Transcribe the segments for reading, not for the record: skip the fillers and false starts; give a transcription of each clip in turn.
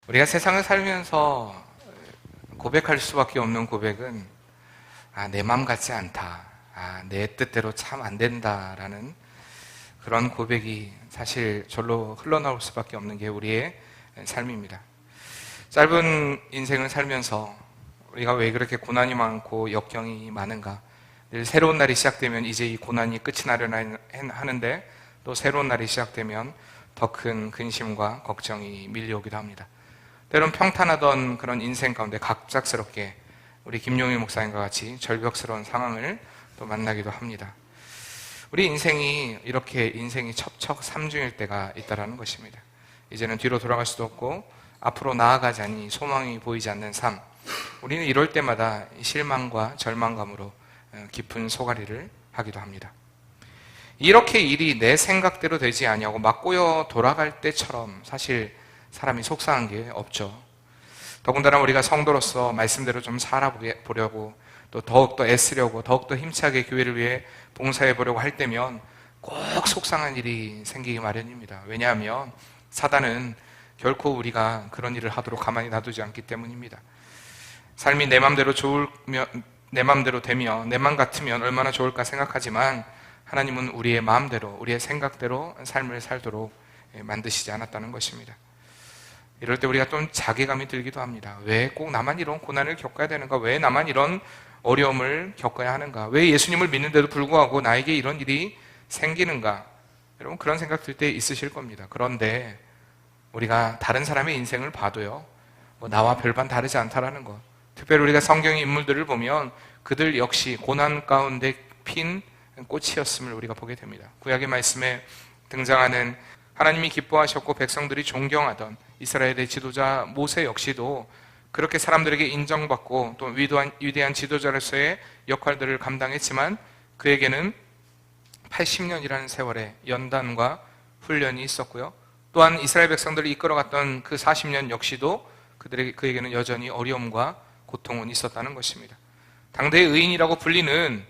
우리가 세상을 살면서 고백할 수밖에 없는 고백은 내 맘 같지 않다. 내 뜻대로 참 안 된다라는 그런 고백이 사실 절로 흘러나올 수밖에 없는 게 우리의 삶입니다. 짧은 인생을 살면서 우리가 왜 그렇게 고난이 많고 역경이 많은가? 늘 새로운 날이 시작되면 이제 이 고난이 끝이 나려나 하는데 또 새로운 날이 시작되면 더 큰 근심과 걱정이 밀려오기도 합니다. 때론 평탄하던 그런 인생 가운데 갑작스럽게 우리 김용일 목사님과 같이 절벽스러운 상황을 또 만나기도 합니다. 우리 인생이 이렇게 인생이 첩첩삼중일 때가 있다는 것입니다. 이제는 뒤로 돌아갈 수도 없고 앞으로 나아가자니 소망이 보이지 않는 삶. 우리는 이럴 때마다 실망과 절망감으로 깊은 소가리를 하기도 합니다. 이렇게 일이 내 생각대로 되지 아니하고 막 꼬여 돌아갈 때처럼 사실 사람이 속상한 게 없죠. 더군다나 우리가 성도로서 말씀대로 좀 살아보려고 또 더욱더 애쓰려고 더욱더 힘차게 교회를 위해 봉사해 보려고 할 때면 꼭 속상한 일이 생기기 마련입니다. 왜냐하면 사단은 결코 우리가 그런 일을 하도록 가만히 놔두지 않기 때문입니다. 삶이 내 맘대로 내 맘대로 되면 내 맘 같으면 얼마나 좋을까 생각하지만 하나님은 우리의 마음대로 우리의 생각대로 삶을 살도록 만드시지 않았다는 것입니다. 이럴 때 우리가 좀 자괴감이 들기도 합니다. 왜 꼭 나만 이런 고난을 겪어야 되는가? 왜 나만 이런 어려움을 겪어야 하는가? 왜 예수님을 믿는데도 불구하고 나에게 이런 일이 생기는가? 여러분 그런 생각 들 때 있으실 겁니다. 그런데 우리가 다른 사람의 인생을 봐도요, 나와 별반 다르지 않다라는 것. 특별히 우리가 성경의 인물들을 보면 그들 역시 고난 가운데 핀 꽃이었음을 우리가 보게 됩니다. 구약의 말씀에 등장하는 하나님이 기뻐하셨고 백성들이 존경하던 이스라엘의 지도자 모세 역시도 그렇게 사람들에게 인정받고 또 위대한 지도자로서의 역할들을 감당했지만 그에게는 80년이라는 세월의 연단과 훈련이 있었고요. 또한 이스라엘 백성들을 이끌어갔던 그 40년 역시도 그에게는 여전히 어려움과 고통은 있었다는 것입니다. 당대의 의인이라고 불리는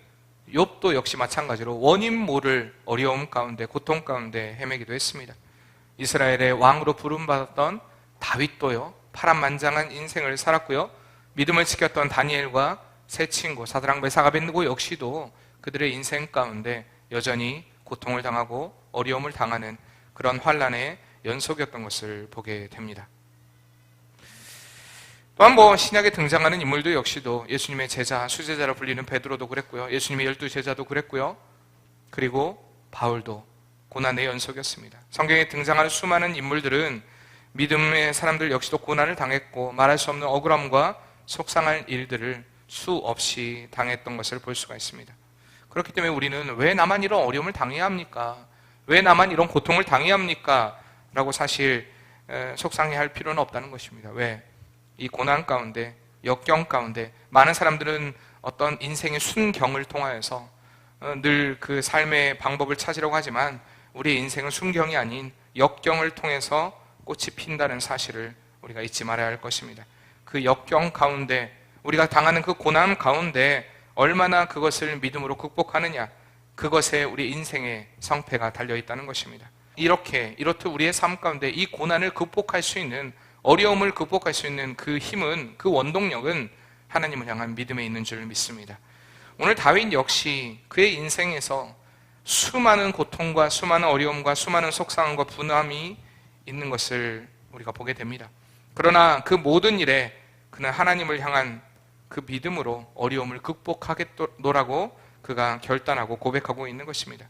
욥도 역시 마찬가지로 원인 모를 어려움 가운데 고통 가운데 헤매기도 했습니다. 이스라엘의 왕으로 부름받았던 다윗도요, 파란만장한 인생을 살았고요. 믿음을 지켰던 다니엘과 세 친구 사드락 메삭 아벳느고 역시도 그들의 인생 가운데 여전히 고통을 당하고 어려움을 당하는 그런 환난의 연속이었던 것을 보게 됩니다. 또한 신약에 등장하는 인물도 역시도 예수님의 제자, 수제자로 불리는 베드로도 그랬고요. 예수님의 12제자도 그랬고요. 그리고 바울도 고난의 연속이었습니다. 성경에 등장하는 수많은 인물들은 믿음의 사람들 역시도 고난을 당했고 말할 수 없는 억울함과 속상할 일들을 수없이 당했던 것을 볼 수가 있습니다. 그렇기 때문에 우리는 왜 나만 이런 어려움을 당해야 합니까? 왜 나만 이런 고통을 당해야 합니까? 라고 사실 속상해할 필요는 없다는 것입니다. 왜? 이 고난 가운데, 역경 가운데 많은 사람들은 어떤 인생의 순경을 통하여서 늘 그 삶의 방법을 찾으려고 하지만 우리의 인생은 순경이 아닌 역경을 통해서 꽃이 핀다는 사실을 우리가 잊지 말아야 할 것입니다. 그 역경 가운데 우리가 당하는 그 고난 가운데 얼마나 그것을 믿음으로 극복하느냐, 그것에 우리 인생의 성패가 달려있다는 것입니다. 이렇듯 우리의 삶 가운데 이 고난을 극복할 수 있는, 어려움을 극복할 수 있는 그 힘은, 그 원동력은 하나님을 향한 믿음에 있는 줄 믿습니다. 오늘 다윗 역시 그의 인생에서 수많은 고통과 수많은 어려움과 수많은 속상함과 분함이 있는 것을 우리가 보게 됩니다. 그러나 그 모든 일에 그는 하나님을 향한 그 믿음으로 어려움을 극복하겠노라고 그가 결단하고 고백하고 있는 것입니다.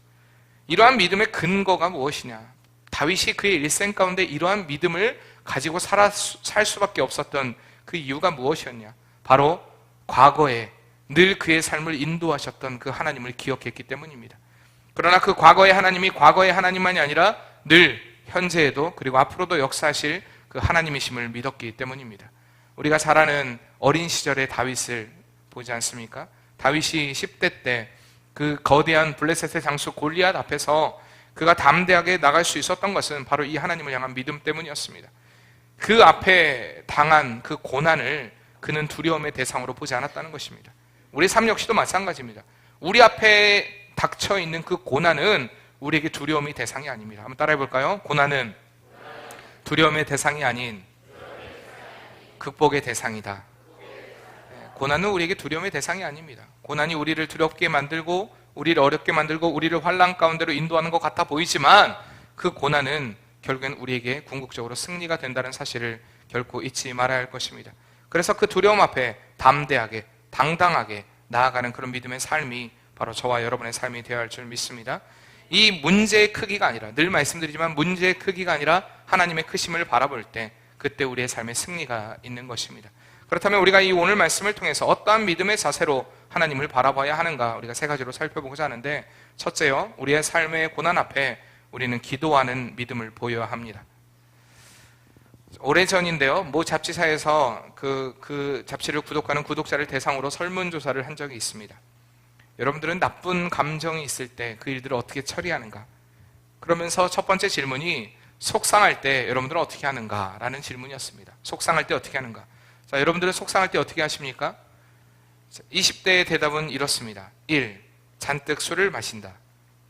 이러한 믿음의 근거가 무엇이냐? 다윗이 그의 일생 가운데 이러한 믿음을 가지고 살 수밖에 없었던 그 이유가 무엇이었냐? 바로 과거에 늘 그의 삶을 인도하셨던 그 하나님을 기억했기 때문입니다. 그러나 그 과거의 하나님이 과거의 하나님만이 아니라 늘 현재에도 그리고 앞으로도 역사하실 그 하나님이심을 믿었기 때문입니다. 우리가 잘 아는 어린 시절의 다윗을 보지 않습니까? 다윗이 10대 때 그 거대한 블레셋의 장수 골리앗 앞에서 그가 담대하게 나갈 수 있었던 것은 바로 이 하나님을 향한 믿음 때문이었습니다. 그 앞에 당한 그 고난을 그는 두려움의 대상으로 보지 않았다는 것입니다. 우리 삶 역시도 마찬가지입니다. 우리 앞에 닥쳐 있는 그 고난은 우리에게 두려움의 대상이 아닙니다. 한번 따라해 볼까요? 고난은 두려움의 대상이 아닌 극복의 대상이다. 고난은 우리에게 두려움의 대상이 아닙니다. 고난이 우리를 두렵게 만들고 우리를 어렵게 만들고 우리를 환난 가운데로 인도하는 것 같아 보이지만 그 고난은 결국엔 우리에게 궁극적으로 승리가 된다는 사실을 결코 잊지 말아야 할 것입니다. 그래서 그 두려움 앞에 담대하게 당당하게 나아가는 그런 믿음의 삶이 바로 저와 여러분의 삶이 되어야 할 줄 믿습니다. 이 문제의 크기가 아니라, 늘 말씀드리지만 문제의 크기가 아니라 하나님의 크심을 바라볼 때 그때 우리의 삶에 승리가 있는 것입니다. 그렇다면 우리가 이 오늘 말씀을 통해서 어떠한 믿음의 자세로 하나님을 바라봐야 하는가, 우리가 세 가지로 살펴보고자 하는데, 첫째요, 우리의 삶의 고난 앞에 우리는 기도하는 믿음을 보여야 합니다. 오래전인데요, 모 잡지사에서 그 잡지를 구독하는 구독자를 대상으로 설문조사를 한 적이 있습니다. 여러분들은 나쁜 감정이 있을 때 그 일들을 어떻게 처리하는가? 그러면서 첫 번째 질문이 속상할 때 여러분들은 어떻게 하는가? 라는 질문이었습니다. 속상할 때 어떻게 하는가? 자, 여러분들은 속상할 때 어떻게 하십니까? 20대의 대답은 이렇습니다. 1. 잔뜩 술을 마신다.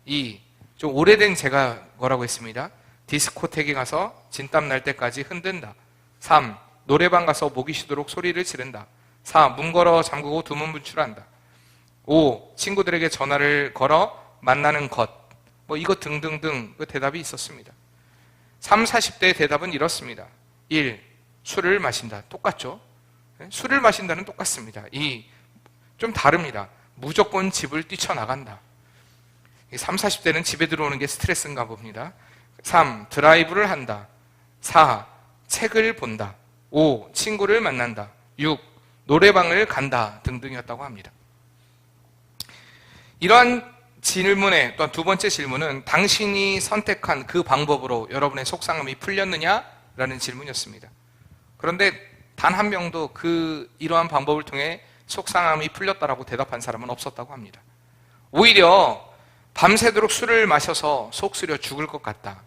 2. 좀 오래된 제가 뭐라고 했습니다. 디스코텍에 가서 진땀 날 때까지 흔든다. 3. 노래방 가서 목이 쉬도록 소리를 지른다. 4. 문 걸어 잠그고 두문 분출한다. 5. 친구들에게 전화를 걸어 만나는 것. 이것 등등등 그 대답이 있었습니다. 3, 40대의 대답은 이렇습니다. 1. 술을 마신다. 똑같죠? 술을 마신다는 똑같습니다. 2. 좀 다릅니다. 무조건 집을 뛰쳐나간다. 3, 40대는 집에 들어오는 게 스트레스인가 봅니다. 3. 드라이브를 한다. 4. 책을 본다. 5. 친구를 만난다. 6. 노래방을 간다. 등등이었다고 합니다. 이러한 질문의 또한 두 번째 질문은 당신이 선택한 그 방법으로 여러분의 속상함이 풀렸느냐라는 질문이었습니다. 그런데 단 한 명도 이러한 방법을 통해 속상함이 풀렸다라고 대답한 사람은 없었다고 합니다. 오히려 밤새도록 술을 마셔서 속 쓰려 죽을 것 같다.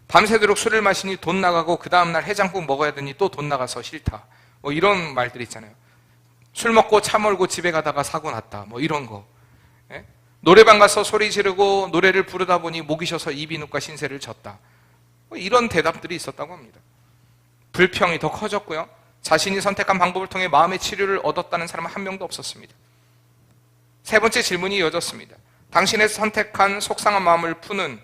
밤새도록 술을 마시니 돈 나가고 그 다음날 해장국 먹어야 되니 또 돈 나가서 싫다. 이런 말들이 있잖아요. 술 먹고 차 몰고 집에 가다가 사고 났다. 이런 거. 예? 노래방 가서 소리 지르고 노래를 부르다 보니 목이 쉬어서 이비인후과 신세를 졌다. 이런 대답들이 있었다고 합니다. 불평이 더 커졌고요. 자신이 선택한 방법을 통해 마음의 치료를 얻었다는 사람은 한 명도 없었습니다. 세 번째 질문이 이어졌습니다. 당신이 선택한 속상한 마음을 푸는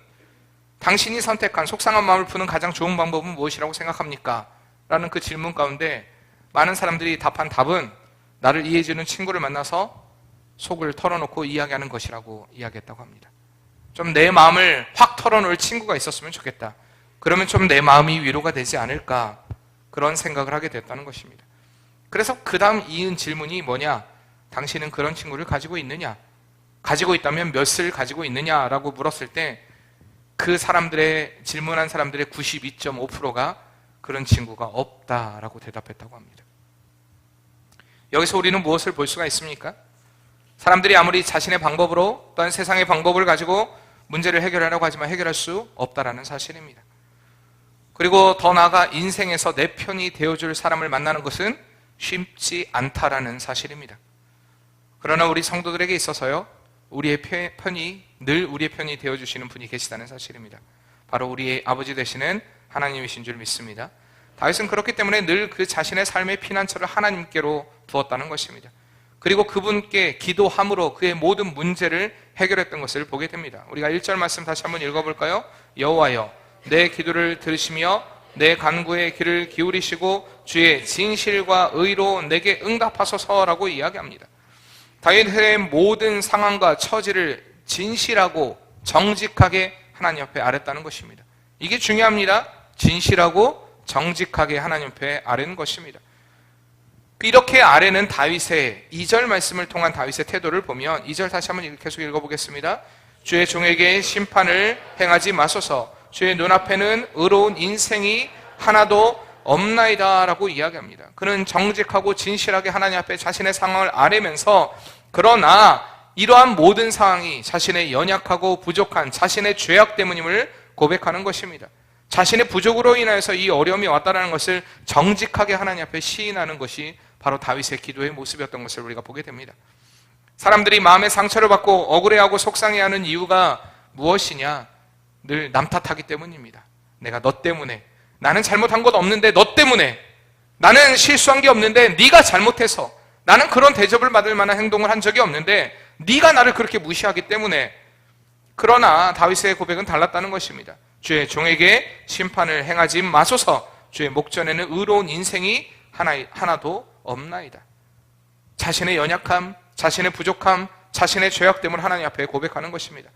가장 좋은 방법은 무엇이라고 생각합니까? 라는 그 질문 가운데 많은 사람들이 답한 답은 나를 이해해주는 친구를 만나서 속을 털어놓고 이야기하는 것이라고 이야기했다고 합니다. 좀 내 마음을 확 털어놓을 친구가 있었으면 좋겠다. 그러면 좀 내 마음이 위로가 되지 않을까, 그런 생각을 하게 됐다는 것입니다. 그래서 그 다음 이은 질문이 뭐냐? 당신은 그런 친구를 가지고 있느냐? 가지고 있다면 몇을 가지고 있느냐라고 물었을 때 그 질문한 사람들의 92.5%가 그런 친구가 없다라고 대답했다고 합니다. 여기서 우리는 무엇을 볼 수가 있습니까? 사람들이 아무리 자신의 방법으로 또는 세상의 방법을 가지고 문제를 해결하려고 하지만 해결할 수 없다라는 사실입니다. 그리고 더 나아가 인생에서 내 편이 되어줄 사람을 만나는 것은 쉽지 않다라는 사실입니다. 그러나 우리 성도들에게 있어서요, 우리의 편이 되어주시는 분이 계시다는 사실입니다. 바로 우리의 아버지 되시는 하나님이신 줄 믿습니다. 다윗은 그렇기 때문에 늘 그 자신의 삶의 피난처를 하나님께로 두었다는 것입니다. 그리고 그분께 기도함으로 그의 모든 문제를 해결했던 것을 보게 됩니다. 우리가 1절 말씀 다시 한번 읽어볼까요? 여호와여, 내 기도를 들으시며 내 간구에 귀를 기울이시고 주의 진실과 의로 내게 응답하소서라고 이야기합니다. 다윗의 모든 상황과 처지를 진실하고 정직하게 하나님 앞에 아랬다는 것입니다. 이게 중요합니다. 진실하고 정직하게 하나님 앞에 아뢰는 것입니다. 이렇게 아뢰는 다윗의 2절 말씀을 통한 다윗의 태도를 보면 2절 다시 한번 계속 읽어보겠습니다. 주의 종에게 심판을 행하지 마소서, 주의 눈앞에는 의로운 인생이 하나도 없나이다 라고 이야기합니다. 그는 정직하고 진실하게 하나님 앞에 자신의 상황을 아뢰면서, 그러나 이러한 모든 상황이 자신의 연약하고 부족한 자신의 죄악 때문임을 고백하는 것입니다. 자신의 부족으로 인하여서 이 어려움이 왔다는 것을 정직하게 하나님 앞에 시인하는 것이 바로 다윗의 기도의 모습이었던 것을 우리가 보게 됩니다. 사람들이 마음의 상처를 받고 억울해하고 속상해하는 이유가 무엇이냐? 늘 남 탓하기 때문입니다. 내가 너 때문에, 나는 잘못한 것 없는데 너 때문에 나는 실수한 게 없는데 네가 잘못해서, 나는 그런 대접을 받을 만한 행동을 한 적이 없는데 네가 나를 그렇게 무시하기 때문에. 그러나 다윗의 고백은 달랐다는 것입니다. 주의 종에게 심판을 행하지 마소서. 주의 목전에는 의로운 인생이 하나도 없나이다. 자신의 연약함, 자신의 부족함, 자신의 죄악됨을 하나님 앞에 고백하는 것입니다.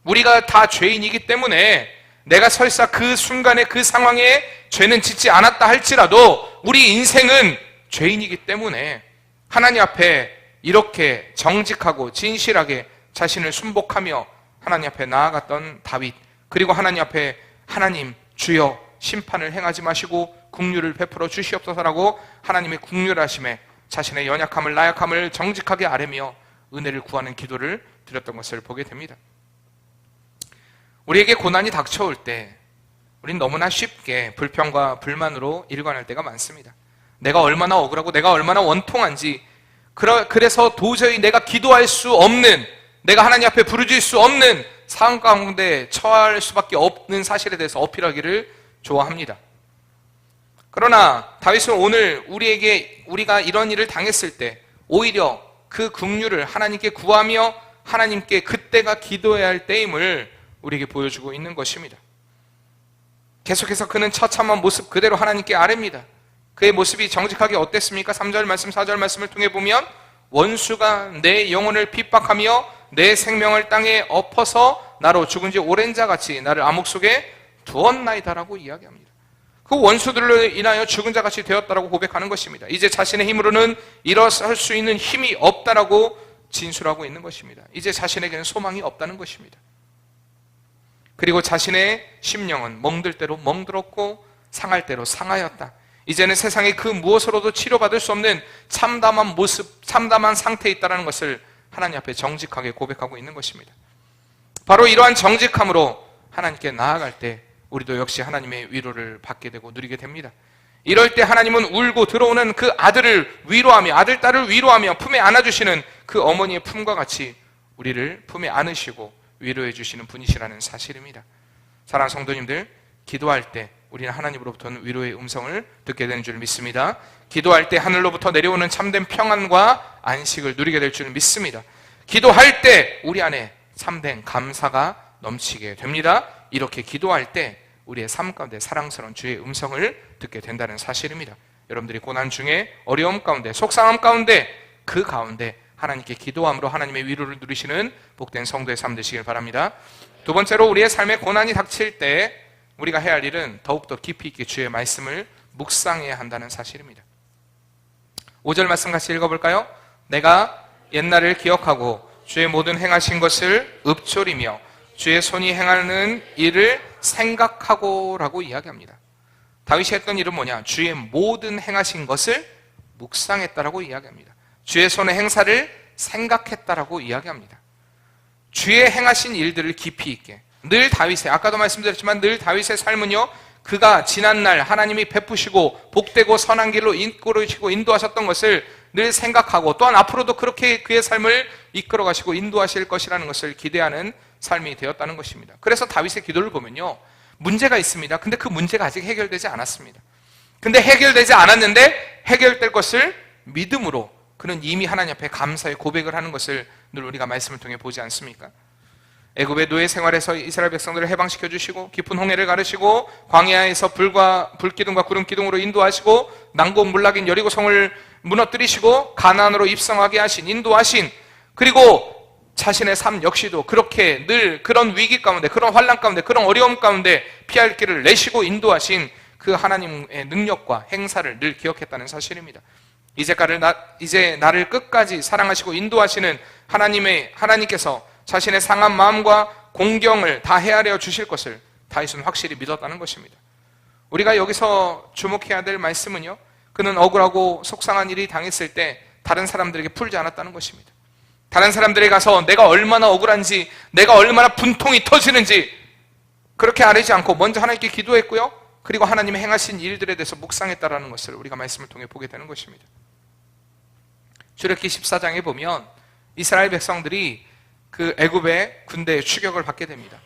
우리가 다 죄인이기 때문에 내가 설사 그 순간에 그 상황에 죄는 짓지 않았다 할지라도 우리 인생은 죄인이기 때문에 하나님 앞에 이렇게 정직하고 진실하게 자신을 순복하며 하나님 앞에 나아갔던 다윗, 그리고 하나님 앞에 하나님 주여 심판을 행하지 마시고 긍휼을 베풀어 주시옵소서라고 하나님의 긍휼하심에 자신의 연약함을, 나약함을 정직하게 아뢰며 은혜를 구하는 기도를 드렸던 것을 보게 됩니다. 우리에게 고난이 닥쳐올 때 우린 너무나 쉽게 불평과 불만으로 일관할 때가 많습니다. 내가 얼마나 억울하고 내가 얼마나 원통한지, 그래서 도저히 내가 기도할 수 없는, 내가 하나님 앞에 부르짖을 수 없는 상황 가운데 처할 수밖에 없는 사실에 대해서 어필하기를 좋아합니다. 그러나 다윗은 오늘 우리가 이런 일을 당했을 때 오히려 그 긍휼을 하나님께 구하며 하나님께 그때가 기도해야 할 때임을 우리에게 보여주고 있는 것입니다. 계속해서 그는 처참한 모습 그대로 하나님께 아뢰입니다. 그의 모습이 정직하게 어땠습니까? 3절 말씀, 4절 말씀을 통해 보면 원수가 내 영혼을 핍박하며 내 생명을 땅에 엎어서 나로 죽은 지 오랜 자같이 나를 암흑 속에 두었나이다라고 이야기합니다. 그 원수들로 인하여 죽은 자같이 되었다라고 고백하는 것입니다. 이제 자신의 힘으로는 일어설 수 있는 힘이 없다라고 진술하고 있는 것입니다. 이제 자신에게는 소망이 없다는 것입니다. 그리고 자신의 심령은 멍들 대로 멍들었고 상할 대로 상하였다. 이제는 세상의 그 무엇으로도 치료받을 수 없는 참담한 모습, 참담한 상태에 있다는 것을 하나님 앞에 정직하게 고백하고 있는 것입니다. 바로 이러한 정직함으로 하나님께 나아갈 때 우리도 역시 하나님의 위로를 받게 되고 누리게 됩니다. 이럴 때 하나님은 울고 들어오는 그 아들을 위로하며, 아들, 딸을 위로하며 품에 안아주시는 그 어머니의 품과 같이 우리를 품에 안으시고 위로해 주시는 분이시라는 사실입니다. 사랑하는 성도님들, 기도할 때 우리는 하나님으로부터는 위로의 음성을 듣게 되는 줄 믿습니다. 기도할 때 하늘로부터 내려오는 참된 평안과 안식을 누리게 될 줄 믿습니다. 기도할 때 우리 안에 참된 감사가 넘치게 됩니다. 이렇게 기도할 때 우리의 삶 가운데 사랑스러운 주의 음성을 듣게 된다는 사실입니다. 여러분들이 고난 중에, 어려움 가운데, 속상함 가운데, 그 가운데 하나님께 기도함으로 하나님의 위로를 누리시는 복된 성도의 삶 되시길 바랍니다. 두 번째로, 우리의 삶에 고난이 닥칠 때 우리가 해야 할 일은 더욱더 깊이 있게 주의 말씀을 묵상해야 한다는 사실입니다. 5절 말씀 같이 읽어볼까요? 내가 옛날을 기억하고 주의 모든 행하신 것을 읊조리며 주의 손이 행하는 일을 생각하고 라고 이야기합니다. 다윗이 했던 일은 뭐냐? 주의 모든 행하신 것을 묵상했다라고 이야기합니다. 주의 손의 행사를 생각했다라고 이야기합니다. 주의 행하신 일들을 깊이 있게, 늘 다윗의, 아까도 말씀드렸지만 늘 다윗의 삶은요, 그가 지난날 하나님이 베푸시고 복되고 선한 길로 이끌으시고 인도하셨던 것을 늘 생각하고, 또한 앞으로도 그렇게 그의 삶을 이끌어 가시고 인도하실 것이라는 것을 기대하는 삶이 되었다는 것입니다. 그래서 다윗의 기도를 보면요, 문제가 있습니다. 근데 그 문제가 아직 해결되지 않았습니다. 근데 해결되지 않았는데 해결될 것을 믿음으로 그는 이미 하나님 앞에 감사의 고백을 하는 것을 늘 우리가 말씀을 통해 보지 않습니까? 애굽의 노예 생활에서 이스라엘 백성들을 해방시켜 주시고, 깊은 홍해를 가르시고, 광야에서 불기둥과 구름기둥으로 인도하시고, 난곡 문락인 여리고성을 무너뜨리시고, 가나안으로 입성하게 하신, 인도하신, 그리고 자신의 삶 역시도 그렇게 늘 그런 위기 가운데, 그런 환난 가운데, 그런 어려움 가운데 피할 길을 내시고 인도하신 그 하나님의 능력과 행사를 늘 기억했다는 사실입니다. 이제 나를 끝까지 사랑하시고 인도하시는 하나님께서 자신의 상한 마음과 공경을 다 헤아려 주실 것을 다윗은 확실히 믿었다는 것입니다. 우리가 여기서 주목해야 될 말씀은요, 그는 억울하고 속상한 일이 당했을 때 다른 사람들에게 풀지 않았다는 것입니다. 다른 사람들에게 가서 내가 얼마나 억울한지, 내가 얼마나 분통이 터지는지 그렇게 아뢰지 않고 먼저 하나님께 기도했고요, 그리고 하나님의 행하신 일들에 대해서 묵상했다라는 것을 우리가 말씀을 통해 보게 되는 것입니다. 출애굽기 14장에 보면 이스라엘 백성들이 그 애굽의 군대의 추격을 받게 됩니다.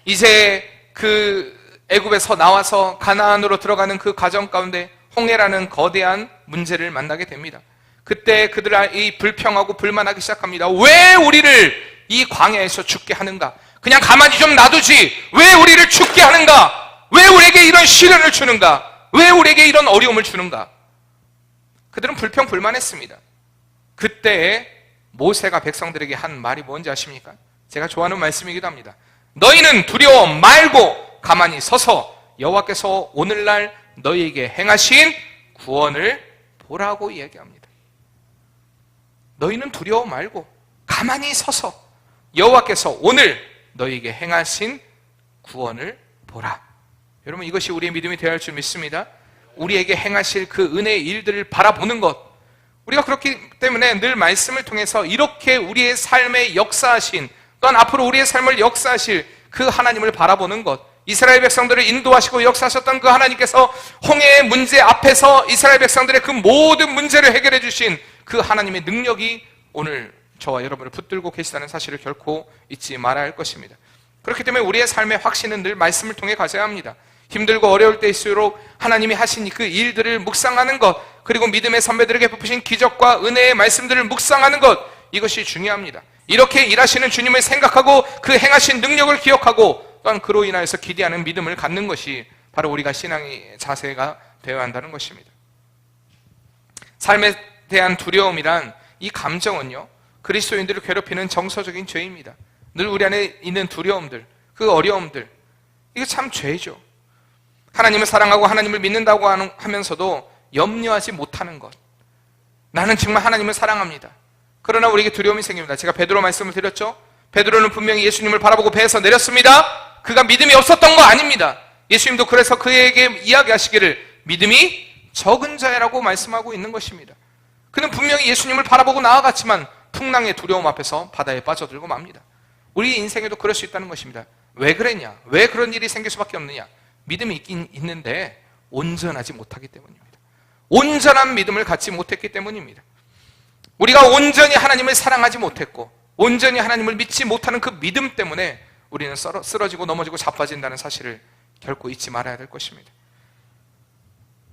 이제 그 애굽에서 나와서 가나안으로 들어가는 그 과정 가운데 홍해라는 거대한 문제를 만나게 됩니다. 그때 그들이 불평하고 불만하기 시작합니다. 왜 우리를 이 광야에서 죽게 하는가? 그냥 가만히 좀 놔두지 왜 우리를 죽게 하는가? 왜 우리에게 이런 시련을 주는가? 왜 우리에게 이런 어려움을 주는가? 그들은 불평불만했습니다. 그때 모세가 백성들에게 한 말이 뭔지 아십니까? 제가 좋아하는 말씀이기도 합니다. 너희는 두려워 말고 가만히 서서 여호와께서 오늘날 너희에게 행하신 구원을 보라고 이야기합니다. 너희는 두려워 말고 가만히 서서 여호와께서 오늘 너희에게 행하신 구원을 보라. 여러분, 이것이 우리의 믿음이 되어야 할 줄 믿습니다. 우리에게 행하실 그 은혜의 일들을 바라보는 것, 우리가 그렇기 때문에 늘 말씀을 통해서 이렇게 우리의 삶에 역사하신, 또한 앞으로 우리의 삶을 역사하실 그 하나님을 바라보는 것, 이스라엘 백성들을 인도하시고 역사하셨던 그 하나님께서 홍해의 문제 앞에서 이스라엘 백성들의 그 모든 문제를 해결해 주신 그 하나님의 능력이 오늘 저와 여러분을 붙들고 계시다는 사실을 결코 잊지 말아야 할 것입니다. 그렇기 때문에 우리의 삶의 확신은 늘 말씀을 통해 가져야 합니다. 힘들고 어려울 때일수록 하나님이 하신 그 일들을 묵상하는 것, 그리고 믿음의 선배들에게 베푸신 기적과 은혜의 말씀들을 묵상하는 것, 이것이 중요합니다. 이렇게 일하시는 주님을 생각하고 그 행하신 능력을 기억하고 또한 그로 인하여서 기대하는 믿음을 갖는 것이 바로 우리가 신앙의 자세가 되어야 한다는 것입니다. 삶에 대한 두려움이란 이 감정은요, 그리스도인들을 괴롭히는 정서적인 죄입니다. 늘 우리 안에 있는 두려움들, 그 어려움들, 이거 참 죄죠. 하나님을 사랑하고 하나님을 믿는다고 하면서도 염려하지 못하는 것. 나는 정말 하나님을 사랑합니다. 그러나 우리에게 두려움이 생깁니다. 제가 베드로 말씀을 드렸죠. 베드로는 분명히 예수님을 바라보고 배에서 내렸습니다. 그가 믿음이 없었던 거 아닙니다. 예수님도 그래서 그에게 이야기하시기를 믿음이 적은 자라고 말씀하고 있는 것입니다. 그는 분명히 예수님을 바라보고 나아갔지만 풍랑의 두려움 앞에서 바다에 빠져들고 맙니다. 우리 인생에도 그럴 수 있다는 것입니다. 왜 그랬냐? 왜 그런 일이 생길 수밖에 없느냐? 믿음이 있긴 있는데 온전하지 못하기 때문입니다. 온전한 믿음을 갖지 못했기 때문입니다. 우리가 온전히 하나님을 사랑하지 못했고 온전히 하나님을 믿지 못하는 그 믿음 때문에 우리는 쓰러지고 넘어지고 자빠진다는 사실을 결코 잊지 말아야 될 것입니다.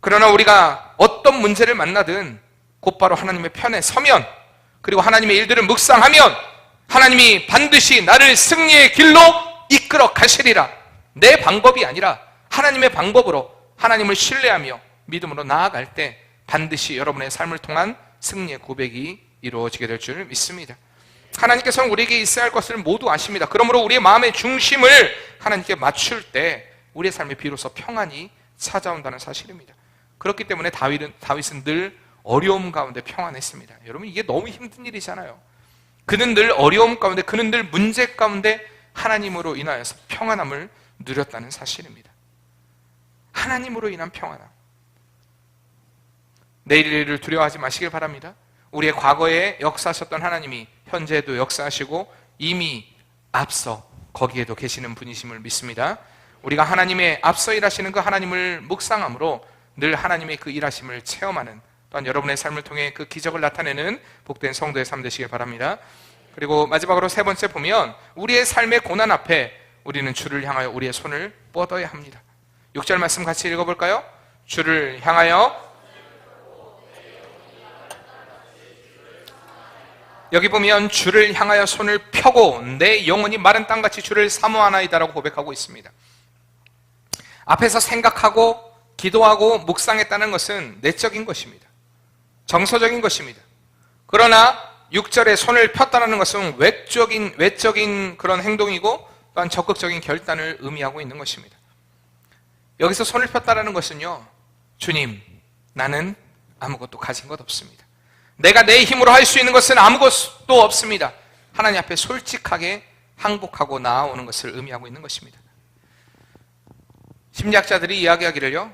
그러나 우리가 어떤 문제를 만나든 곧바로 하나님의 편에 서면, 그리고 하나님의 일들을 묵상하면 하나님이 반드시 나를 승리의 길로 이끌어 가시리라. 내 방법이 아니라 하나님의 방법으로 하나님을 신뢰하며 믿음으로 나아갈 때 반드시 여러분의 삶을 통한 승리의 고백이 이루어지게 될 줄 믿습니다. 하나님께서는 우리에게 있어야 할 것을 모두 아십니다. 그러므로 우리의 마음의 중심을 하나님께 맞출 때 우리의 삶에 비로소 평안이 찾아온다는 사실입니다. 그렇기 때문에 다윗은 늘 어려움 가운데 평안했습니다. 여러분, 이게 너무 힘든 일이잖아요. 그는 늘 어려움 가운데, 그는 늘 문제 가운데 하나님으로 인하여서 평안함을 누렸다는 사실입니다. 하나님으로 인한 평안함. 내일을 두려워하지 마시길 바랍니다. 우리의 과거에 역사하셨던 하나님이 현재에도 역사하시고 이미 앞서 거기에도 계시는 분이심을 믿습니다. 우리가 하나님의 앞서 일하시는 그 하나님을 묵상함으로 늘 하나님의 그 일하심을 체험하는, 또한 여러분의 삶을 통해 그 기적을 나타내는 복된 성도의 삶 되시길 바랍니다. 그리고 마지막으로 세 번째 보면, 우리의 삶의 고난 앞에 우리는 주를 향하여 우리의 손을 뻗어야 합니다. 6절 말씀 같이 읽어볼까요? 주를 향하여, 여기 보면 주를 향하여 손을 펴고 내 영혼이 마른 땅같이 주를 사모하나이다라고 고백하고 있습니다. 앞에서 생각하고 기도하고 묵상했다는 것은 내적인 것입니다. 정서적인 것입니다. 그러나 6절에 손을 폈다는 것은 외적인 그런 행동이고 또한 적극적인 결단을 의미하고 있는 것입니다. 여기서 손을 폈다는 것은요, 주님, 나는 아무것도 가진 것 없습니다. 내가 내 힘으로 할 수 있는 것은 아무것도 없습니다. 하나님 앞에 솔직하게 항복하고 나아오는 것을 의미하고 있는 것입니다. 심리학자들이 이야기하기를요,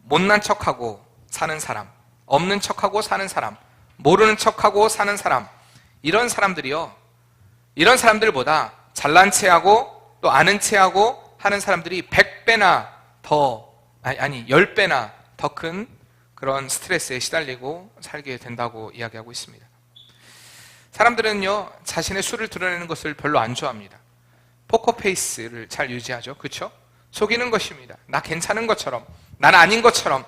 못난 척하고 사는 사람, 없는 척하고 사는 사람, 모르는 척하고 사는 사람, 이런 사람들이요, 이런 사람들보다 잘난 체하고 또 아는 체하고 하는 사람들이 100배나 더, 10배나 더 큰 그런 스트레스에 시달리고 살게 된다고 이야기하고 있습니다. 사람들은요, 자신의 수를 드러내는 것을 별로 안 좋아합니다. 포커페이스를 잘 유지하죠. 그렇죠? 속이는 것입니다. 나 괜찮은 것처럼, 난 아닌 것처럼.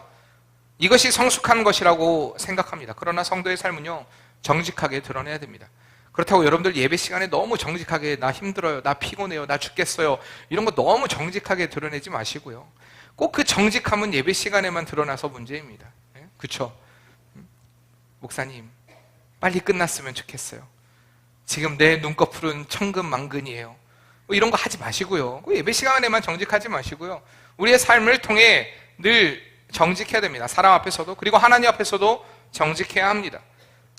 이것이 성숙한 것이라고 생각합니다. 그러나 성도의 삶은요, 정직하게 드러내야 됩니다. 그렇다고 여러분들 예배 시간에 너무 정직하게 나 힘들어요, 나 피곤해요, 나 죽겠어요, 이런 거 너무 정직하게 드러내지 마시고요. 꼭 그 정직함은 예배 시간에만 드러나서 문제입니다. 그쵸? 목사님, 빨리 끝났으면 좋겠어요. 지금 내 눈꺼풀은 천근만근이에요. 뭐 이런 거 하지 마시고요. 예배 시간에만 정직하지 마시고요. 우리의 삶을 통해 늘 정직해야 됩니다. 사람 앞에서도, 그리고 하나님 앞에서도 정직해야 합니다.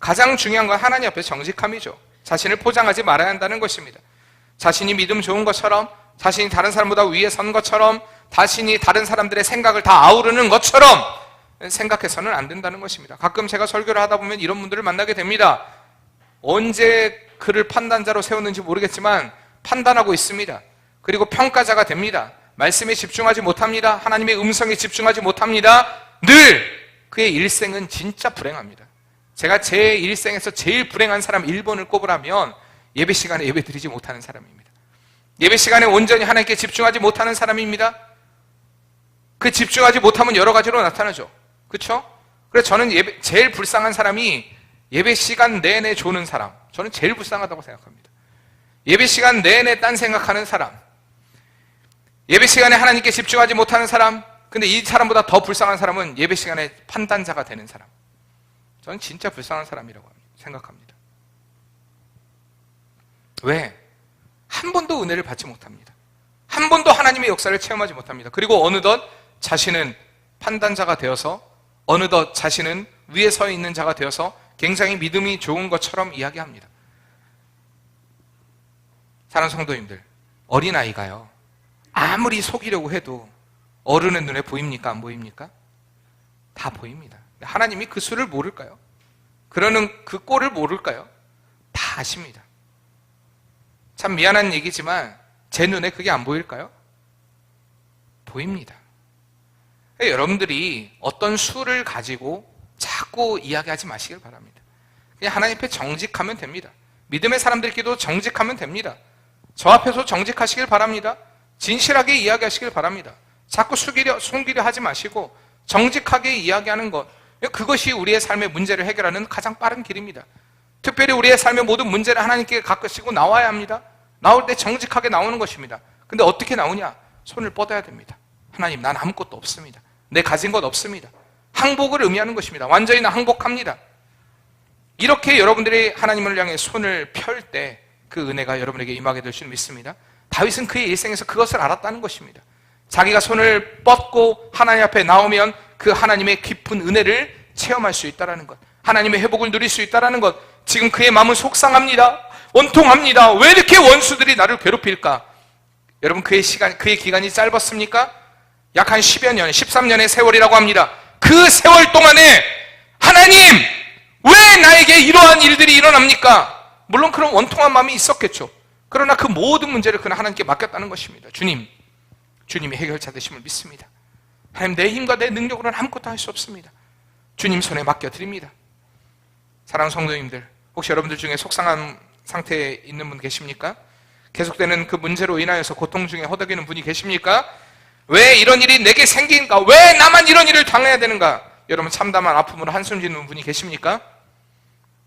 가장 중요한 건 하나님 앞에서 정직함이죠. 자신을 포장하지 말아야 한다는 것입니다. 자신이 믿음 좋은 것처럼, 자신이 다른 사람보다 위에 선 것처럼, 자신이 다른 사람들의 생각을 다 아우르는 것처럼 생각해서는 안 된다는 것입니다. 가끔 제가 설교를 하다 보면 이런 분들을 만나게 됩니다. 언제 그를 판단자로 세웠는지 모르겠지만 판단하고 있습니다. 그리고 평가자가 됩니다. 말씀에 집중하지 못합니다. 하나님의 음성에 집중하지 못합니다. 늘 그의 일생은 진짜 불행합니다. 제가 제 일생에서 제일 불행한 사람 1번을 꼽으라면 예배 시간에 예배 드리지 못하는 사람입니다. 예배 시간에 온전히 하나님께 집중하지 못하는 사람입니다. 그 집중하지 못하면 여러 가지로 나타나죠. 그렇죠? 그래서 저는 제일 불쌍한 사람이 예배 시간 내내 조는 사람, 저는 제일 불쌍하다고 생각합니다. 예배 시간 내내 딴 생각하는 사람, 예배 시간에 하나님께 집중하지 못하는 사람, 근데 이 사람보다 더 불쌍한 사람은 예배 시간에 판단자가 되는 사람. 저는 진짜 불쌍한 사람이라고 생각합니다. 왜? 한 번도 은혜를 받지 못합니다. 한 번도 하나님의 역사를 체험하지 못합니다. 그리고 어느덧 자신은 판단자가 되어서, 어느덧 자신은 위에 서 있는 자가 되어서 굉장히 믿음이 좋은 것처럼 이야기합니다. 사랑하는 성도님들, 어린아이가요, 아무리 속이려고 해도 어른의 눈에 보입니까? 안 보입니까? 다 보입니다. 하나님이 그 수를 모를까요? 그러는 그 꼴을 모를까요? 다 아십니다. 참 미안한 얘기지만 제 눈에 그게 안 보일까요? 보입니다. 여러분들이 어떤 수를 가지고 자꾸 이야기하지 마시길 바랍니다. 그냥 하나님 앞에 정직하면 됩니다. 믿음의 사람들끼리도 정직하면 됩니다. 저 앞에서 정직하시길 바랍니다. 진실하게 이야기하시길 바랍니다. 자꾸 숨기려 하지 마시고 정직하게 이야기하는 것, 그것이 우리의 삶의 문제를 해결하는 가장 빠른 길입니다. 특별히 우리의 삶의 모든 문제를 하나님께 가까시고 나와야 합니다. 나올 때 정직하게 나오는 것입니다. 근데 어떻게 나오냐? 손을 뻗어야 됩니다. 하나님, 난 아무것도 없습니다. 내 가진 것 없습니다. 항복을 의미하는 것입니다. 완전히 나 항복합니다. 이렇게 여러분들이 하나님을 향해 손을 펼 때 그 은혜가 여러분에게 임하게 될 줄 믿습니다. 다윗은 그의 일생에서 그것을 알았다는 것입니다. 자기가 손을 뻗고 하나님 앞에 나오면 그 하나님의 깊은 은혜를 체험할 수 있다는 것, 하나님의 회복을 누릴 수 있다는 것. 지금 그의 마음은 속상합니다. 원통합니다. 왜 이렇게 원수들이 나를 괴롭힐까? 여러분, 그의 기간이 짧았습니까? 약 한 10여 년, 13년의 세월이라고 합니다. 그 세월 동안에 하나님, 왜 나에게 이러한 일들이 일어납니까? 물론 그런 원통한 마음이 있었겠죠. 그러나 그 모든 문제를 그는 하나님께 맡겼다는 것입니다. 주님이 해결자 되심을 믿습니다. 하나님, 내 힘과 내 능력으로는 아무것도 할 수 없습니다. 주님 손에 맡겨드립니다. 사랑하는 성도님들, 혹시 여러분들 중에 속상한 상태에 있는 분 계십니까? 계속되는 그 문제로 인하여서 고통 중에 허덕이는 분이 계십니까? 왜 이런 일이 내게 생긴가? 왜 나만 이런 일을 당해야 되는가? 여러분, 참담한 아픔으로 한숨 짓는 분이 계십니까?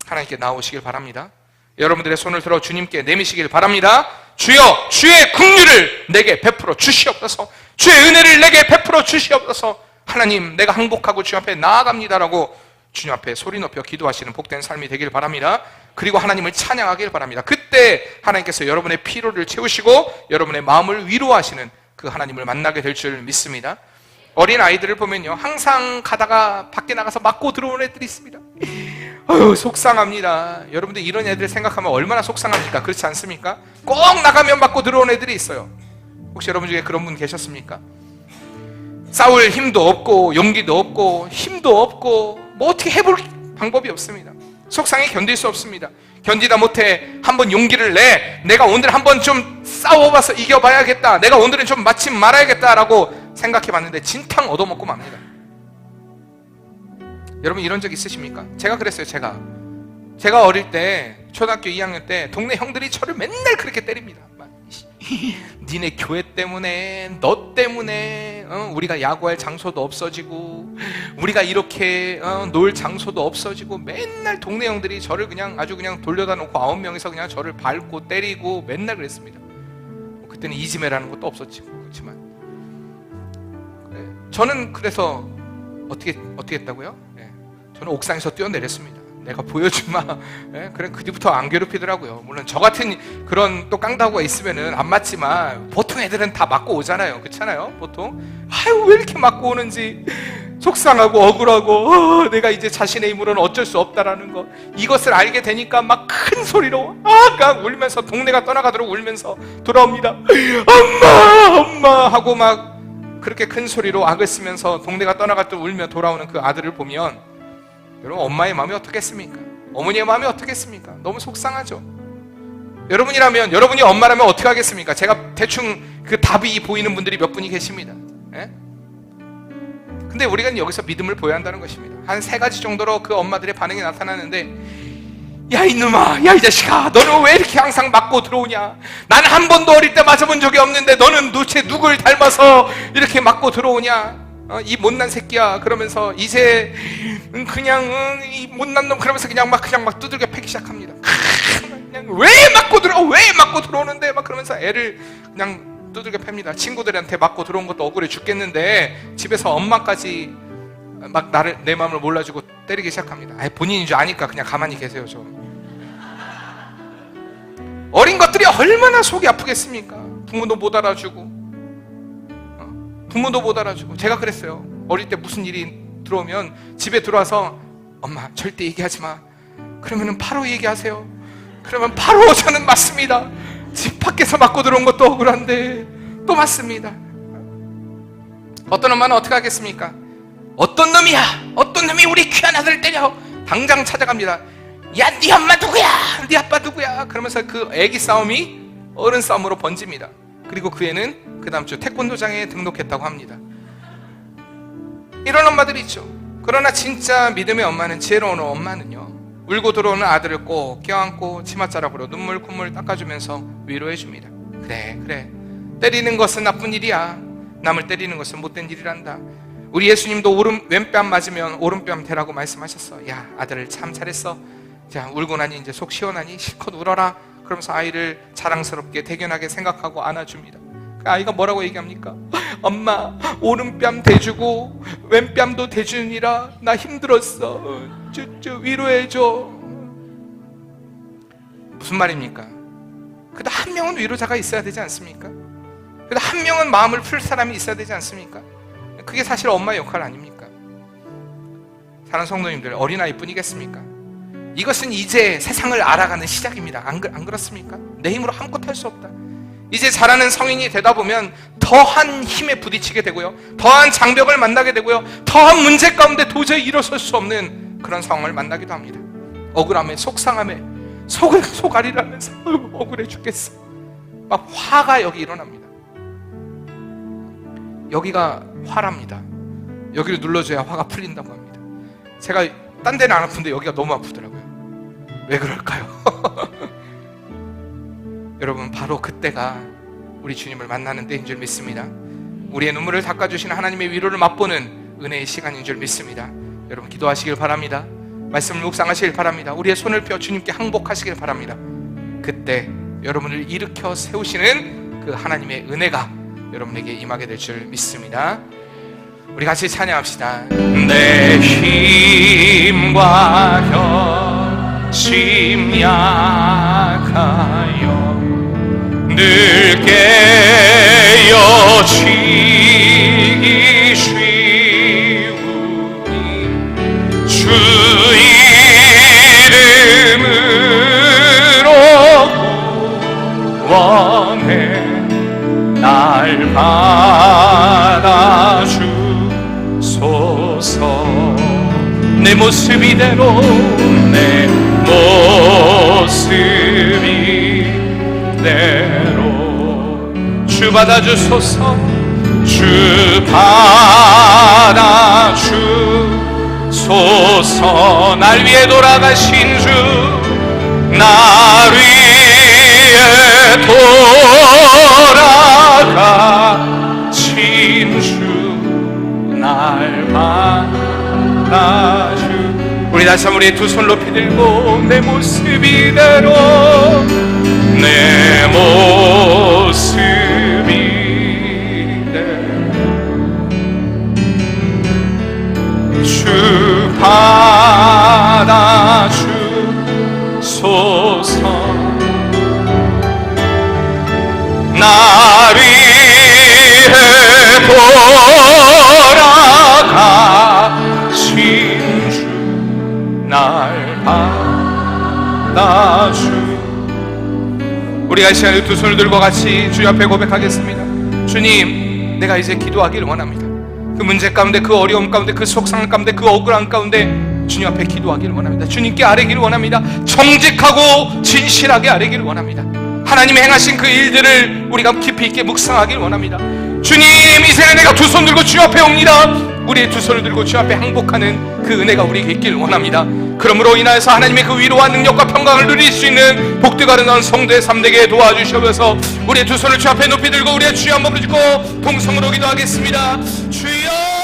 하나님께 나오시길 바랍니다. 여러분들의 손을 들어 주님께 내미시길 바랍니다. 주여, 주의 긍휼을 내게 베풀어 주시옵소서. 주의 은혜를 내게 베풀어 주시옵소서. 하나님, 내가 항복하고 주님 앞에 나아갑니다라고 주님 앞에 소리 높여 기도하시는 복된 삶이 되길 바랍니다. 그리고 하나님을 찬양하길 바랍니다. 그때 하나님께서 여러분의 피로를 채우시고 여러분의 마음을 위로하시는 그 하나님을 만나게 될 줄 믿습니다. 어린 아이들을 보면요, 항상 가다가 밖에 나가서 맞고 들어오는 애들이 있습니다. 속상합니다. 여러분들 이런 애들 생각하면 얼마나 속상합니까? 그렇지 않습니까? 꼭 나가면 맞고 들어오는 애들이 있어요. 혹시 여러분 중에 그런 분 계셨습니까? 싸울 힘도 없고 용기도 없고 힘도 없고 뭐 어떻게 해볼 방법이 없습니다. 속상해 견딜 수 없습니다. 견디다 못해 한번 용기를 내, 내가 오늘 한번 좀 싸워봐서 이겨봐야겠다, 내가 오늘은 좀 맞지 말아야겠다라고 생각해봤는데 진탕 얻어먹고 맙니다. 여러분, 이런 적 있으십니까? 제가 그랬어요. 제가 어릴 때 초등학교 2학년 때 동네 형들이 저를 맨날 그렇게 때립니다. 니네 교회 때문에, 너 때문에 우리가 야구할 장소도 없어지고, 우리가 이렇게 놀 장소도 없어지고, 맨날 동네 형들이 저를 그냥 아주 그냥 돌려다 놓고 9명이서 그냥 저를 밟고 때리고 맨날 그랬습니다. 그때는 이지매라는 것도 없었지, 그렇지만 저는 그래서 어떻게 했다고요? 저는 옥상에서 뛰어내렸습니다. 내가 보여주마. 그래, 그 뒤부터 안 괴롭히더라고요. 물론 저 같은 그런 또 깡다구가 있으면은 안 맞지만, 보통 애들은 다 맞고 오잖아요. 그렇잖아요, 보통. 아유, 왜 이렇게 맞고 오는지 속상하고 억울하고, 내가 이제 자신의 힘으로는 어쩔 수 없다라는 거, 이것을 알게 되니까 막 큰 소리로 울면서, 동네가 떠나가도록 울면서 돌아옵니다. 엄마 하고 막 그렇게 큰 소리로 악을 쓰면서 동네가 떠나가도록 울며 돌아오는 그 아들을 보면, 여러분, 엄마의 마음이 어떻겠습니까? 어머니의 마음이 어떻겠습니까? 너무 속상하죠. 여러분이라면, 여러분이 엄마라면 어떻게 하겠습니까? 제가 대충 그 답이 보이는 분들이 몇 분이 계십니다. 근데 우리가 여기서 믿음을 보여야 한다는 것입니다. 한 3가지 정도로 그 엄마들의 반응이 나타나는데, 야 이놈아, 야 이 자식아, 너는 왜 이렇게 항상 맞고 들어오냐? 나는 한 번도 어릴 때 맞아본 적이 없는데 너는 도대체 누굴 닮아서 이렇게 맞고 들어오냐? 이 못난 새끼야. 그러면서 이제 그냥 이 못난 놈, 그러면서 그냥 막 두들겨 패기 시작합니다. 그냥 왜 맞고 들어오는데 막 그러면서 애를 그냥 두들겨 팹니다. 친구들한테 맞고 들어온 것도 억울해 죽겠는데 집에서 엄마까지 막 내 마음을 몰라주고 때리기 시작합니다. 본인인 줄 아니까 그냥 가만히 계세요. 좀 어린 것들이 얼마나 속이 아프겠습니까? 부모도 못 알아주고, 제가 그랬어요. 어릴 때 무슨 일이 들어오면 집에 들어와서, 엄마 절대 얘기하지 마. 그러면은 바로 얘기하세요. 그러면 바로 저는 맞습니다. 집 밖에서 맞고 들어온 것도 억울한데 또 맞습니다. 어떤 엄마는 어떻게 하겠습니까? 어떤 놈이 우리 귀한 아들을 때려. 당장 찾아갑니다. 야, 네 엄마 누구야? 네 아빠 누구야? 그러면서 그 애기 싸움이 어른 싸움으로 번집니다. 그리고 그 애는 그 다음 주 태권도장에 등록했다고 합니다. 이런 엄마들이 있죠. 그러나 진짜 믿음의 엄마는, 지혜로운 엄마는요, 울고 들어오는 아들을 꼭 껴안고 치맛자락으로 눈물 콧물 닦아주면서 위로해줍니다. 그래, 때리는 것은 나쁜 일이야. 남을 때리는 것은 못된 일이란다. 우리 예수님도 왼뺨 맞으면 오른뺨 대라고 말씀하셨어. 야, 아들을 참 잘했어. 자, 울고 나니 이제 속 시원하니 실컷 울어라. 그러면서 아이를 자랑스럽게 대견하게 생각하고 안아줍니다. 그 아이가 뭐라고 얘기합니까? 엄마, 오른뺨 대주고 왼뺨도 대주니라. 나 힘들었어. 위로해줘. 무슨 말입니까? 그래도 한 명은 위로자가 있어야 되지 않습니까? 그래도 한 명은 마음을 풀 사람이 있어야 되지 않습니까? 그게 사실 엄마의 역할 아닙니까? 사랑하는 성도님들, 어린아이뿐이겠습니까? 이것은 이제 세상을 알아가는 시작입니다. 안 그렇습니까? 내 힘으로 아무것도 할 수 없다. 이제 자라는 성인이 되다 보면 더한 힘에 부딪히게 되고요, 더한 장벽을 만나게 되고요, 더한 문제 가운데 도저히 일어설 수 없는 그런 상황을 만나기도 합니다. 억울함에, 속상함에 속앓이라면서 억울해 죽겠어. 막 화가 여기 일어납니다. 여기가 화랍니다. 여기를 눌러줘야 화가 풀린다고 합니다. 제가 딴 데는 안 아픈데 여기가 너무 아프더라고요. 왜 그럴까요? 여러분, 바로 그때가 우리 주님을 만나는 때인 줄 믿습니다. 우리의 눈물을 닦아주시는 하나님의 위로를 맛보는 은혜의 시간인 줄 믿습니다. 여러분, 기도하시길 바랍니다. 말씀을 묵상하시길 바랍니다. 우리의 손을 펴 주님께 항복하시길 바랍니다. 그때 여러분을 일으켜 세우시는 그 하나님의 은혜가 여러분에게 임하게 될 줄 믿습니다. 우리 같이 찬양합시다. 내 힘과 결심 약하여 늘 깨어지기 쉬우니 주 이름으로 원해 날 받아주소서. 내 모습 이대로, 내 모습 이대로 주 받아주소서. 주 받아주소서. 날 위해 돌아가신 주, 날 위해 돌아가신 받아주. 우리 다시 한번 우리의 두 손 높이 들고 내 모습 이대로, 내 모습 이대로 주 받아주소서. 날 위해 돌아가신 주, 날 받아주. 우리가 이 시간에 두 손을 들고 같이 주님 앞에 고백하겠습니다. 주님, 내가 이제 기도하기를 원합니다. 그 문제 가운데, 그 어려움 가운데, 그 속상함 가운데, 그 억울함 가운데 주님 앞에 기도하기를 원합니다. 주님께 아뢰기를 원합니다. 정직하고 진실하게 아뢰기를 원합니다. 하나님이 행하신 그 일들을 우리가 깊이 있게 묵상하기를 원합니다. 주님, 이 시간에 내가 두 손 들고 주 앞에 옵니다. 우리의 두 손을 들고 주 앞에 항복하는 그 은혜가 우리에게 있기를 원합니다. 그러므로 인하여서 하나님의 그 위로와 능력과 평강을 누릴 수 있는 복되고 아름다운 성도의 삶 되게 도와주시옵소서. 우리의 두 손을 주 앞에 높이 들고 우리의 주여 한번 부르짖고 동성으로 기도하겠습니다. 주여.